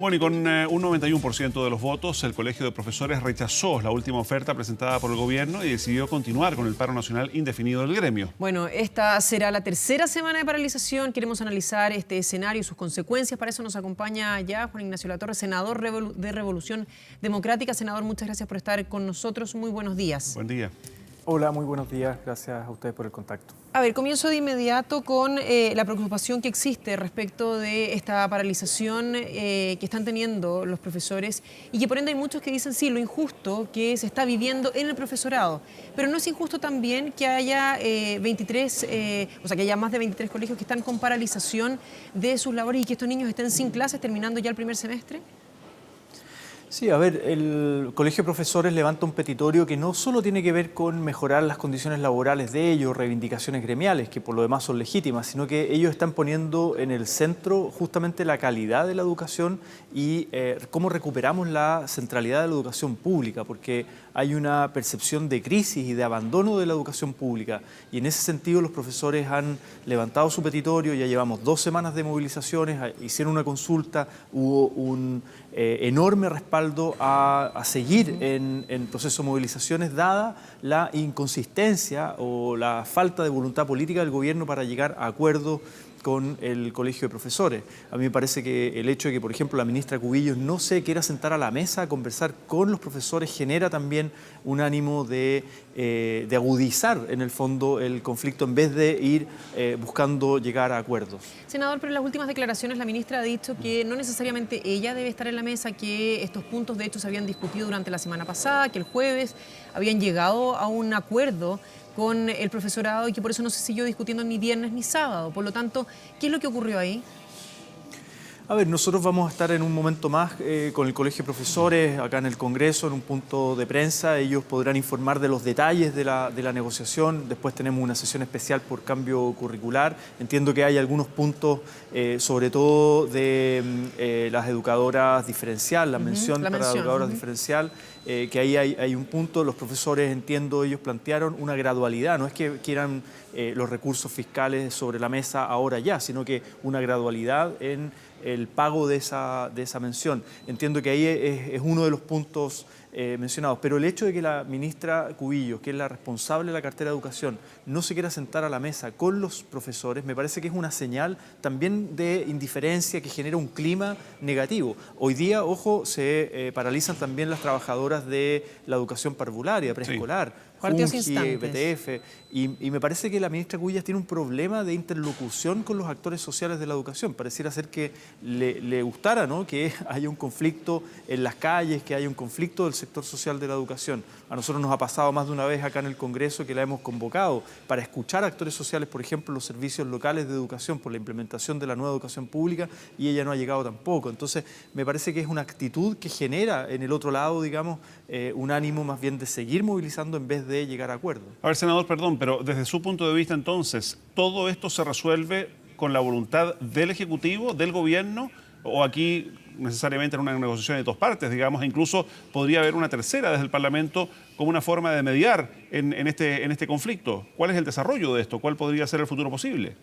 Bueno, y con un 91% de los votos, el Colegio de Profesores rechazó la última oferta presentada por el gobierno y decidió continuar con el paro nacional indefinido del gremio. Bueno, esta será la tercera semana de paralización. Queremos analizar este escenario y sus consecuencias. Para eso nos acompaña ya Juan Ignacio Latorre, senador de Revolución Democrática. Senador, muchas gracias por estar con nosotros. Muy buenos días. Buen día. Hola, muy buenos días. Gracias a ustedes por el contacto. A ver, comienzo de inmediato con la preocupación que existe respecto de esta paralización que están teniendo los profesores y que por ende hay muchos que dicen sí, lo injusto que se está viviendo en el profesorado. Pero no es injusto también que haya que haya más de 23 colegios que están con paralización de sus labores y que estos niños estén sin clases terminando ya el primer semestre. Sí, a ver, el Colegio de Profesores levanta un petitorio que no solo tiene que ver con mejorar las condiciones laborales de ellos, reivindicaciones gremiales, que por lo demás son legítimas, sino que ellos están poniendo en el centro justamente la calidad de la educación y cómo recuperamos la centralidad de la educación pública, porque hay una percepción de crisis y de abandono de la educación pública. Y en ese sentido los profesores han levantado su petitorio, ya llevamos 2 semanas de movilizaciones, hicieron una consulta, hubo un enorme respaldo a seguir en proceso de movilizaciones, dada la inconsistencia o la falta de voluntad política del gobierno para llegar a acuerdos con el Colegio de Profesores. A mí me parece que el hecho de que, por ejemplo, la ministra Cubillos no se quiera sentar a la mesa a conversar con los profesores genera también un ánimo de agudizar, en el fondo, el conflicto en vez de ir buscando llegar a acuerdos. Senador, pero en las últimas declaraciones la ministra ha dicho que no necesariamente ella debe estar en la mesa, que estos puntos de hecho se habían discutido durante la semana pasada, que el jueves habían llegado a un acuerdo con el profesorado y que por eso no se siguió discutiendo ni viernes ni sábado. Por lo tanto, ¿qué es lo que ocurrió ahí? A ver, nosotros vamos a estar en un momento más con el Colegio de Profesores, acá en el Congreso, en un punto de prensa. Ellos podrán informar de los detalles de la negociación. Después tenemos una sesión especial por cambio curricular. Entiendo que hay algunos puntos, sobre todo de las educadoras diferencial, la mención para educadoras diferencial, que ahí hay un punto. Los profesores, entiendo, ellos plantearon una gradualidad. No es que quieran los recursos fiscales sobre la mesa ahora ya, sino que una gradualidad en el pago de esa mención. Entiendo que ahí es uno de los puntos mencionados, pero el hecho de que la ministra Cubillos, que es la responsable de la cartera de Educación, no se quiera sentar a la mesa con los profesores, me parece que es una señal también de indiferencia que genera un clima negativo. Hoy día, ojo, se paralizan también las trabajadoras de la educación parvularia, preescolar, Junji, BTF, y me parece que la ministra Cubillos tiene un problema de interlocución con los actores sociales de la educación. Pareciera ser que le gustara, ¿no?, que haya un conflicto en las calles, que haya un conflicto del sector social de la educación. A nosotros nos ha pasado más de una vez acá en el Congreso que la hemos convocado para escuchar a actores sociales, por ejemplo, los servicios locales de educación por la implementación de la nueva educación pública, y ella no ha llegado tampoco. Entonces, me parece que es una actitud que genera en el otro lado, digamos, un ánimo más bien de seguir movilizando en vez de llegar a acuerdos. A ver, senador, perdón, pero desde su punto de vista entonces, ¿todo esto se resuelve con la voluntad del Ejecutivo, del Gobierno, o aquí necesariamente en una negociación de 2 partes, digamos, e incluso podría haber una tercera desde el Parlamento como una forma de mediar en este conflicto? ¿Cuál es el desarrollo de esto? ¿Cuál podría ser el futuro posible?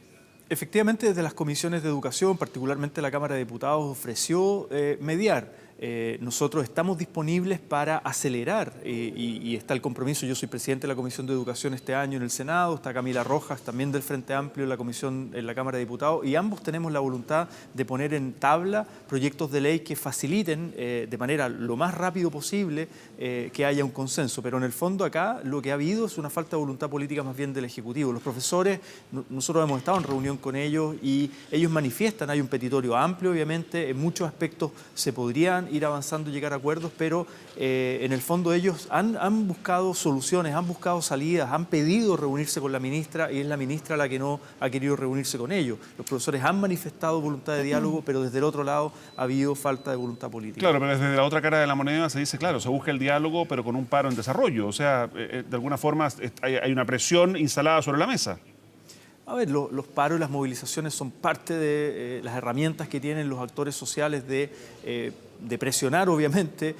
Efectivamente, desde las comisiones de educación, particularmente la Cámara de Diputados, ofreció mediar. Nosotros estamos disponibles para acelerar y está el compromiso. Yo soy presidente de la Comisión de Educación este año en el Senado, está Camila Rojas también del Frente Amplio en la Cámara de Diputados, y ambos tenemos la voluntad de poner en tabla proyectos de ley que faciliten de manera lo más rápido posible que haya un consenso. Pero en el fondo acá lo que ha habido es una falta de voluntad política más bien del Ejecutivo. Los profesores, nosotros hemos estado en reunión con ellos y ellos manifiestan, hay un petitorio amplio, obviamente, en muchos aspectos se podrían ir avanzando y llegar a acuerdos, pero en el fondo ellos han buscado soluciones, han buscado salidas, han pedido reunirse con la ministra y es la ministra la que no ha querido reunirse con ellos. Los profesores han manifestado voluntad de diálogo, pero desde el otro lado ha habido falta de voluntad política. Claro, pero desde la otra cara de la moneda se dice, claro, se busca el diálogo, pero con un paro en desarrollo. O sea, de alguna forma hay una presión instalada sobre la mesa. A ver, los paros y las movilizaciones son parte de las herramientas que tienen los actores sociales de de presionar, obviamente,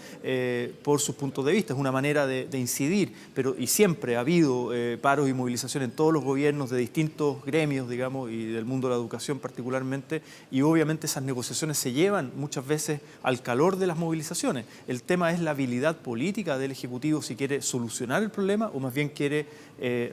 por sus puntos de vista. Es una manera de incidir, y siempre ha habido paros y movilización en todos los gobiernos de distintos gremios, digamos, y del mundo de la educación particularmente, y obviamente esas negociaciones se llevan muchas veces al calor de las movilizaciones. El tema es la habilidad política del Ejecutivo, si quiere solucionar el problema o más bien quiere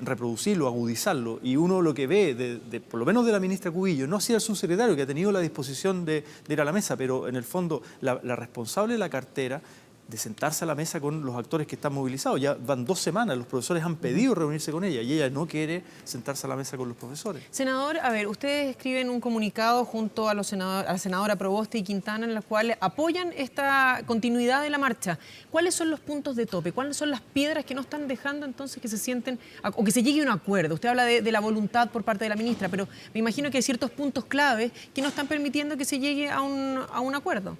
reproducirlo, agudizarlo. Y uno lo que ve, por lo menos de la ministra Cubillos, no así el subsecretario, que ha tenido la disposición de ir a la mesa, pero en el fondo la responsable de la cartera, de sentarse a la mesa con los actores que están movilizados. Ya van 2 semanas, los profesores han pedido reunirse con ella y ella no quiere sentarse a la mesa con los profesores. Senador, a ver, ustedes escriben un comunicado junto a la senadora Proboste y Quintana en la cual apoyan esta continuidad de la marcha. ¿Cuáles son los puntos de tope? ¿Cuáles son las piedras que no están dejando entonces que se sienten o que se llegue a un acuerdo? Usted habla de la voluntad por parte de la ministra, pero me imagino que hay ciertos puntos clave que no están permitiendo que se llegue a un acuerdo.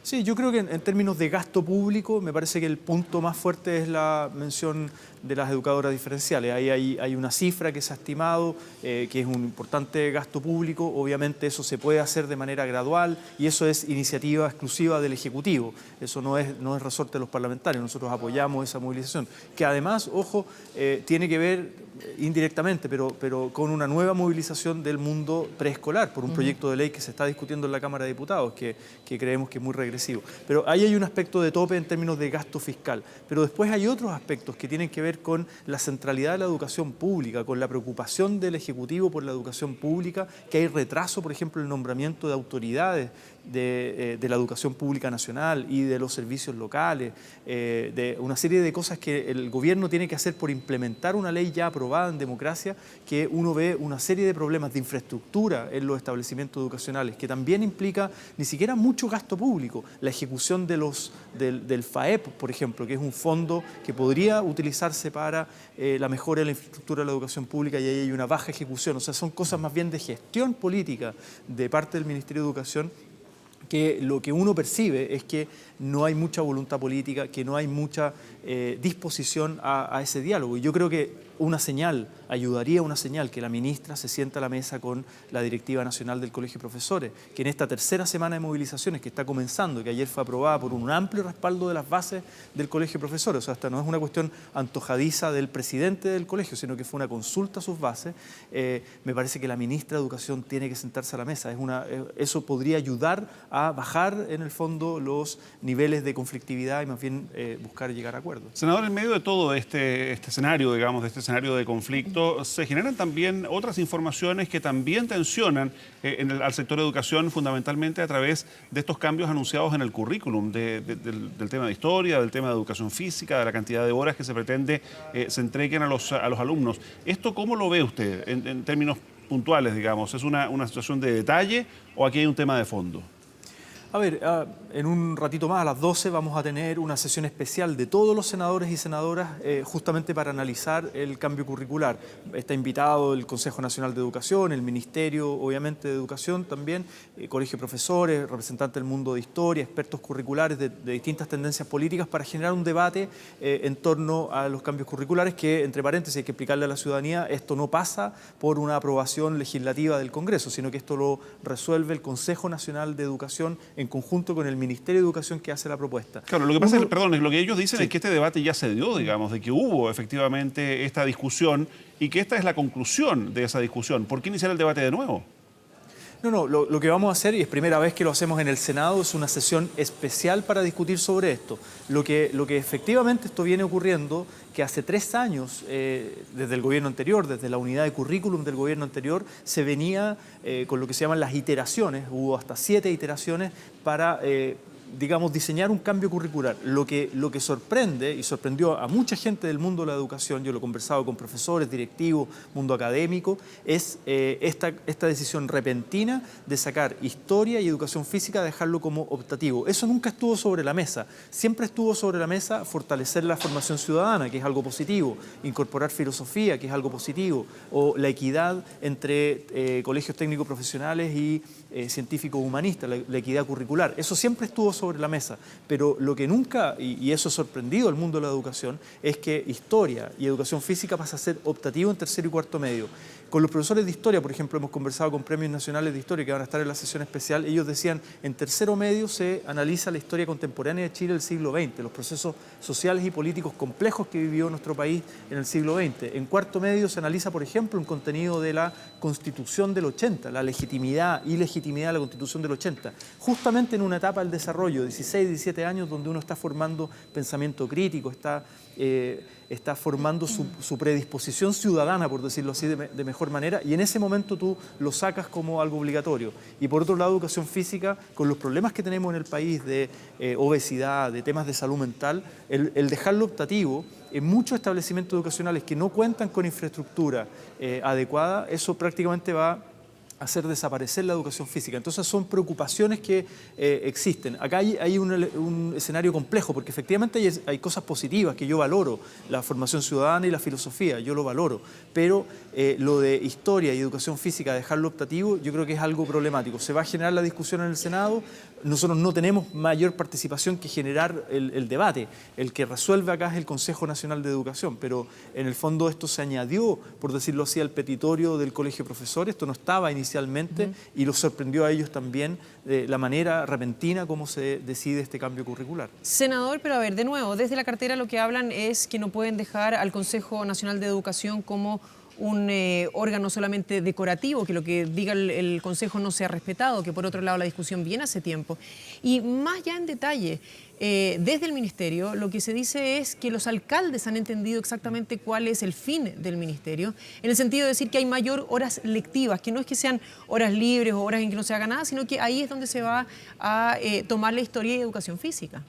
Sí, yo creo que en términos de gasto público, me parece que el punto más fuerte es la mención de las educadoras diferenciales. Ahí hay una cifra que se ha estimado, que es un importante gasto público. Obviamente eso se puede hacer de manera gradual y eso es iniciativa exclusiva del Ejecutivo. Eso no es resorte de los parlamentarios. Nosotros apoyamos esa movilización, que además, ojo, tiene que ver indirectamente, pero con una nueva movilización del mundo preescolar por un proyecto de ley que se está discutiendo en la Cámara de Diputados, que creemos que es muy regresivo. Pero ahí hay un aspecto de tope en términos de gasto fiscal. Pero después hay otros aspectos que tienen que ver con la centralidad de la educación pública, con la preocupación del Ejecutivo por la educación pública, que hay retraso, por ejemplo, en el nombramiento de autoridades de la educación pública nacional y de los servicios locales, de una serie de cosas que el gobierno tiene que hacer por implementar una ley ya aprobada en democracia, que uno ve una serie de problemas de infraestructura en los establecimientos educacionales, que también implica ni siquiera mucho gasto público, la ejecución del FAEP, por ejemplo, que es un fondo que podría utilizarse para la mejora de la infraestructura de la educación pública, y ahí hay una baja ejecución. O sea, son cosas más bien de gestión política de parte del Ministerio de Educación, que lo que uno percibe es que no hay mucha voluntad política, que no hay mucha disposición a ese diálogo. Y yo creo que ayudaría una señal que la ministra se sienta a la mesa con la directiva nacional del Colegio de Profesores, que en esta tercera semana de movilizaciones que está comenzando, que ayer fue aprobada por un amplio respaldo de las bases del Colegio de Profesores, o sea, esta no es una cuestión antojadiza del presidente del colegio, sino que fue una consulta a sus bases, me parece que la ministra de Educación tiene que sentarse a la mesa. Eso podría ayudar a bajar, en el fondo, los niveles de conflictividad y más bien buscar llegar a acuerdos. Senador, en medio de todo este escenario, digamos, de este escenario de conflicto, se generan también otras informaciones que también tensionan al sector de educación, fundamentalmente a través de estos cambios anunciados en el currículum, del tema de historia, del tema de educación física, de la cantidad de horas que se pretende se entreguen a los alumnos. ¿Esto cómo lo ve usted en términos puntuales, digamos? ¿Es una situación de detalle o aquí hay un tema de fondo? A ver, en un ratito más, a las 12, vamos a tener una sesión especial de todos los senadores y senadoras justamente para analizar el cambio curricular. Está invitado el Consejo Nacional de Educación, el Ministerio, obviamente, de Educación también, Colegio de Profesores, representantes del mundo de historia, expertos curriculares de distintas tendencias políticas para generar un debate en torno a los cambios curriculares que, entre paréntesis, hay que explicarle a la ciudadanía, esto no pasa por una aprobación legislativa del Congreso, sino que esto lo resuelve el Consejo Nacional de Educación en conjunto con el Ministerio de Educación que hace la propuesta. Claro, lo que pasa es que, lo que ellos dicen es que este debate ya se dio, digamos, de que hubo efectivamente esta discusión y que esta es la conclusión de esa discusión. ¿Por qué iniciar el debate de nuevo? No, lo que vamos a hacer, y es primera vez que lo hacemos en el Senado, es una sesión especial para discutir sobre esto. Lo que efectivamente esto viene ocurriendo, que hace 3 años, desde el gobierno anterior, desde la unidad de currículum del gobierno anterior, se venía con lo que se llaman las iteraciones, hubo hasta 7 iteraciones para digamos, diseñar un cambio curricular. Lo que sorprende y sorprendió a mucha gente del mundo de la educación, yo lo he conversado con profesores, directivos, mundo académico, es esta decisión repentina de sacar historia y educación física, dejarlo como optativo. Eso nunca estuvo sobre la mesa. Siempre estuvo sobre la mesa fortalecer la formación ciudadana, que es algo positivo, incorporar filosofía, que es algo positivo, o la equidad entre colegios técnicos profesionales y científicos humanistas, la equidad curricular. Eso siempre estuvo sobre la mesa, pero lo que nunca, y eso ha sorprendido al mundo de la educación, es que historia y educación física pasa a ser optativo en tercero y cuarto medio. Con los profesores de historia, por ejemplo, hemos conversado con premios nacionales de historia que van a estar en la sesión especial. Ellos decían, en tercero medio se analiza la historia contemporánea de Chile del siglo XX, los procesos sociales y políticos complejos que vivió nuestro país en el siglo XX. En cuarto medio se analiza, por ejemplo, un contenido de la Constitución del 80, la legitimidad y ilegitimidad de la Constitución del 80, justamente en una etapa del desarrollo, 16, 17 años, donde uno está formando pensamiento crítico, está formando su predisposición ciudadana, por decirlo así, de mejor manera, y en ese momento tú lo sacas como algo obligatorio. Y por otro lado, educación física, con los problemas que tenemos en el país de obesidad, de temas de salud mental, el dejarlo optativo en muchos establecimientos educacionales que no cuentan con infraestructura adecuada, eso prácticamente va hacer desaparecer la educación física. Entonces son preocupaciones que existen. Acá hay un escenario complejo, porque efectivamente hay cosas positivas que yo valoro, la formación ciudadana y la filosofía, yo lo valoro, pero lo de historia y educación física, dejarlo optativo, yo creo que es algo problemático. Se va a generar la discusión en el Senado, nosotros no tenemos mayor participación que generar el debate. El que resuelve acá es el Consejo Nacional de Educación, pero en el fondo esto se añadió, por decirlo así, al petitorio del Colegio de Profesores. Esto no estaba inicialmente y los sorprendió a ellos también la manera repentina como se decide este cambio curricular. Senador, pero a ver, de nuevo, desde la cartera lo que hablan es que no pueden dejar al Consejo Nacional de Educación como un órgano solamente decorativo, que lo que diga el Consejo no sea respetado, que por otro lado la discusión viene hace tiempo. Y más ya en detalle, desde el Ministerio lo que se dice es que los alcaldes han entendido exactamente cuál es el fin del Ministerio, en el sentido de decir que hay mayor horas lectivas, que no es que sean horas libres o horas en que no se haga nada, sino que ahí es donde se va a tomar la historia y educación física.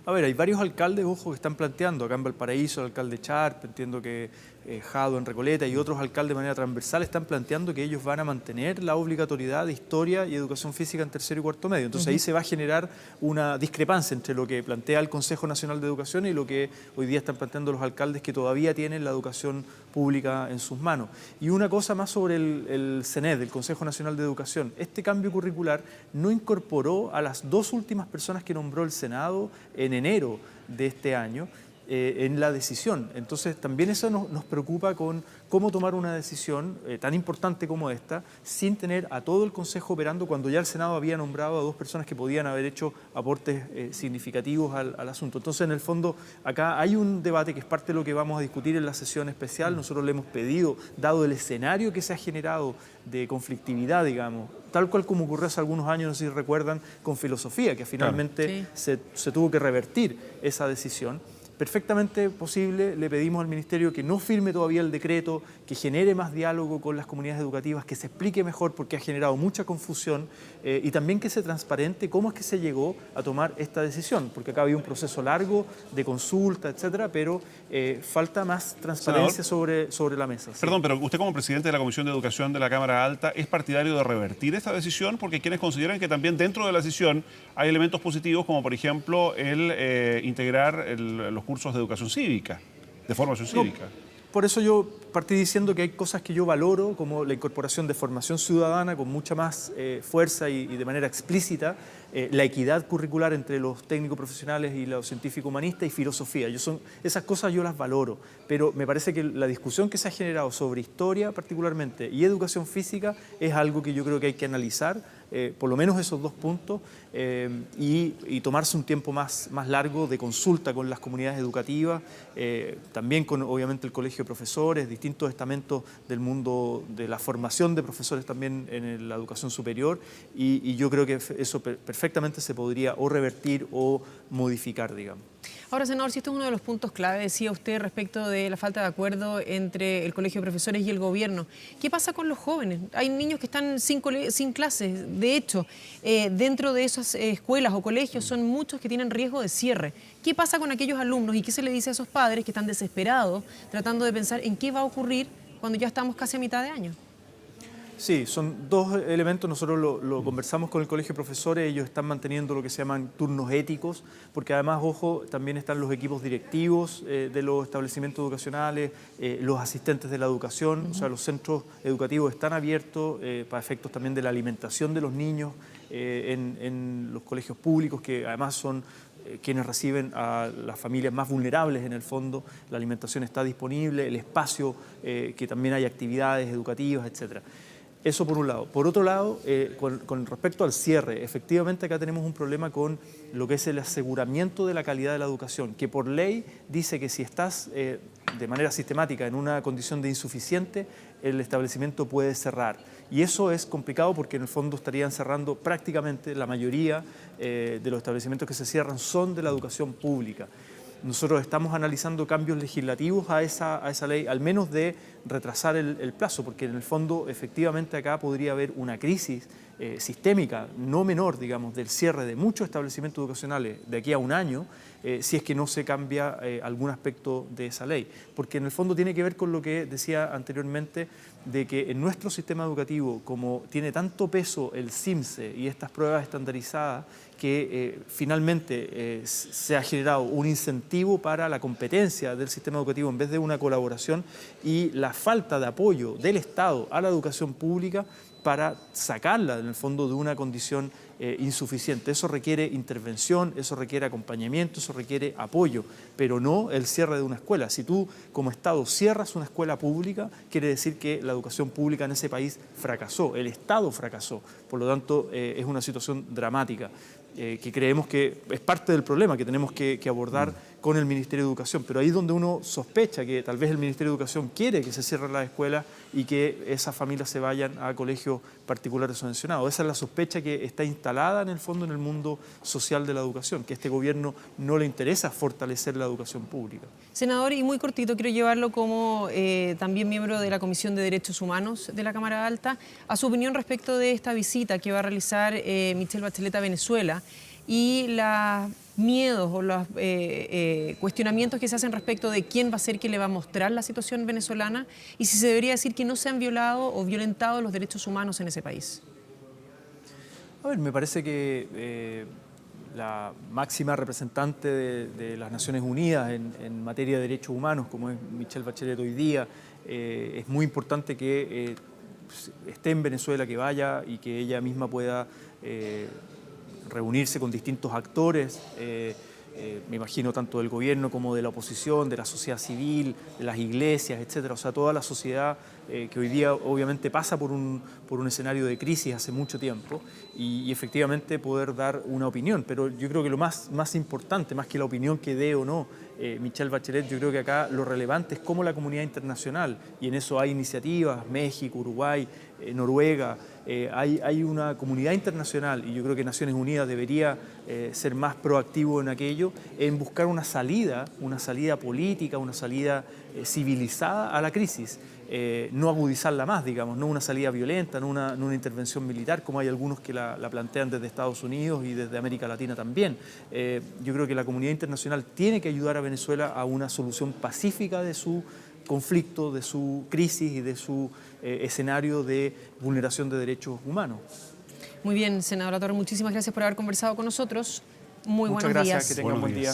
A ver, hay varios alcaldes, ojo, que están planteando, acá en Valparaíso, el alcalde Charp, entiendo que Jado en Recoleta y otros alcaldes de manera transversal están planteando que ellos van a mantener la obligatoriedad de historia y educación física en tercero y cuarto medio. Entonces ahí se va a generar una discrepancia entre lo que plantea el Consejo Nacional de Educación y lo que hoy día están planteando los alcaldes que todavía tienen la educación pública en sus manos. Y una cosa más sobre el CNED, el Consejo Nacional de Educación. Este cambio curricular no incorporó a las dos últimas personas que nombró el Senado en enero de este año en la decisión. Entonces también eso nos preocupa con cómo tomar una decisión tan importante como esta sin tener a todo el Consejo operando cuando ya el Senado había nombrado a dos personas que podían haber hecho aportes significativos al asunto. Entonces en el fondo acá hay un debate que es parte de lo que vamos a discutir en la sesión especial. Nosotros le hemos pedido, dado el escenario que se ha generado de conflictividad, digamos, tal cual como ocurrió hace algunos años, no sé si recuerdan, con filosofía, que finalmente se tuvo que revertir esa decisión. Perfectamente posible, le pedimos al Ministerio que no firme todavía el decreto, que genere más diálogo con las comunidades educativas, que se explique mejor porque ha generado mucha confusión y también que se transparente cómo es que se llegó a tomar esta decisión, porque acá había un proceso largo de consulta, etcétera, pero falta más transparencia sobre la mesa. ¿Sí? Perdón, pero usted como presidente de la Comisión de Educación de la Cámara Alta, ¿es partidario de revertir esta decisión? Porque quienes consideran que también dentro de la decisión hay elementos positivos, como por ejemplo el integrar los cursos de educación cívica, de formación cívica. Por eso yo partí diciendo que hay cosas que yo valoro, como la incorporación de formación ciudadana con mucha más fuerza y de manera explícita, la equidad curricular entre los técnicos profesionales y los científicos humanistas y filosofía. Esas cosas yo las valoro, pero me parece que la discusión que se ha generado sobre historia particularmente y educación física es algo que yo creo que hay que analizar, por lo menos esos dos puntos, y tomarse un tiempo más largo de consulta con las comunidades educativas, también con obviamente el Colegio de Profesores, distintos estamentos del mundo de la formación de profesores también en la educación superior, y yo creo que eso perfectamente se podría o revertir o modificar, digamos. Ahora, senador, si esto es uno de los puntos clave, decía usted respecto de la falta de acuerdo entre el Colegio de Profesores y el gobierno. ¿Qué pasa con los jóvenes? Hay niños que están sin clases. De hecho, dentro de esas escuelas o colegios son muchos que tienen riesgo de cierre. ¿Qué pasa con aquellos alumnos y qué se le dice a esos padres que están desesperados tratando de pensar en qué va a ocurrir cuando ya estamos casi a mitad de año? Sí, son dos elementos, nosotros lo conversamos con el Colegio de Profesores, ellos están manteniendo lo que se llaman turnos éticos, porque además, ojo, también están los equipos directivos de los establecimientos educacionales, los asistentes de la educación, o sea, los centros educativos están abiertos para efectos también de la alimentación de los niños en los colegios públicos, que además son quienes reciben a las familias más vulnerables en el fondo, la alimentación está disponible, el espacio, que también hay actividades educativas, etcétera. Eso por un lado. Por otro lado, con respecto al cierre, efectivamente acá tenemos un problema con lo que es el aseguramiento de la calidad de la educación, que por ley dice que si estás de manera sistemática en una condición de insuficiente, el establecimiento puede cerrar. Y eso es complicado porque en el fondo estarían cerrando prácticamente la mayoría de los establecimientos que se cierran son de la educación pública. Nosotros estamos analizando cambios legislativos a esa ley, al menos de retrasar el plazo, porque en el fondo efectivamente acá podría haber una crisis sistémica, no menor, digamos, del cierre de muchos establecimientos educacionales de aquí a un año, si es que no se cambia algún aspecto de esa ley. Porque en el fondo tiene que ver con lo que decía anteriormente, de que en nuestro sistema educativo, como tiene tanto peso el CIMSE y estas pruebas estandarizadas, que finalmente se ha generado un incentivo para la competencia del sistema educativo en vez de una colaboración, y la falta de apoyo del Estado a la educación pública para sacarla en el fondo de una condición insuficiente. Eso requiere intervención, eso requiere acompañamiento, eso requiere apoyo, pero no el cierre de una escuela. Si tú como Estado cierras una escuela pública, quiere decir que la educación pública en ese país fracasó, el Estado fracasó. Por lo tanto, es una situación dramática, que creemos que es parte del problema que tenemos que abordar con el Ministerio de Educación. Pero ahí es donde uno sospecha que tal vez el Ministerio de Educación quiere que se cierren las escuelas y que esas familias se vayan a colegios particulares subvencionados. Esa es la sospecha que está instalada en el fondo en el mundo social de la educación, que a este gobierno no le interesa fortalecer la educación pública. Senador, y muy cortito, quiero llevarlo como también miembro de la Comisión de Derechos Humanos de la Cámara Alta, a su opinión respecto de esta visita que va a realizar Michelle Bachelet a Venezuela y los miedos o los cuestionamientos que se hacen respecto de quién va a ser quien le va a mostrar la situación venezolana y si se debería decir que no se han violado o violentado los derechos humanos en ese país. A ver, me parece que la máxima representante de las Naciones Unidas en materia de derechos humanos, como es Michelle Bachelet hoy día, es muy importante que esté en Venezuela, que vaya y que ella misma pueda reunirse con distintos actores, me imagino tanto del gobierno como de la oposición, de la sociedad civil, de las iglesias, etcétera. O sea, toda la sociedad que hoy día obviamente pasa por un escenario de crisis hace mucho tiempo y efectivamente poder dar una opinión. Pero yo creo que lo más importante, más que la opinión que dé o no Michelle Bachelet, yo creo que acá lo relevante es cómo la comunidad internacional, y en eso hay iniciativas, México, Uruguay, Noruega, hay una comunidad internacional, y yo creo que Naciones Unidas debería ser más proactivo en aquello, en buscar una salida política, una salida civilizada a la crisis. No agudizarla más, digamos, no una salida violenta, no una intervención militar, como hay algunos que la plantean desde Estados Unidos y desde América Latina también. Yo creo que la comunidad internacional tiene que ayudar a Venezuela a una solución pacífica de su conflicto, de su crisis y de su escenario de vulneración de derechos humanos. Muy bien, senadora Torre, muchísimas gracias por haber conversado con nosotros. Muy buenos días. Muchas gracias, que tengan buen día.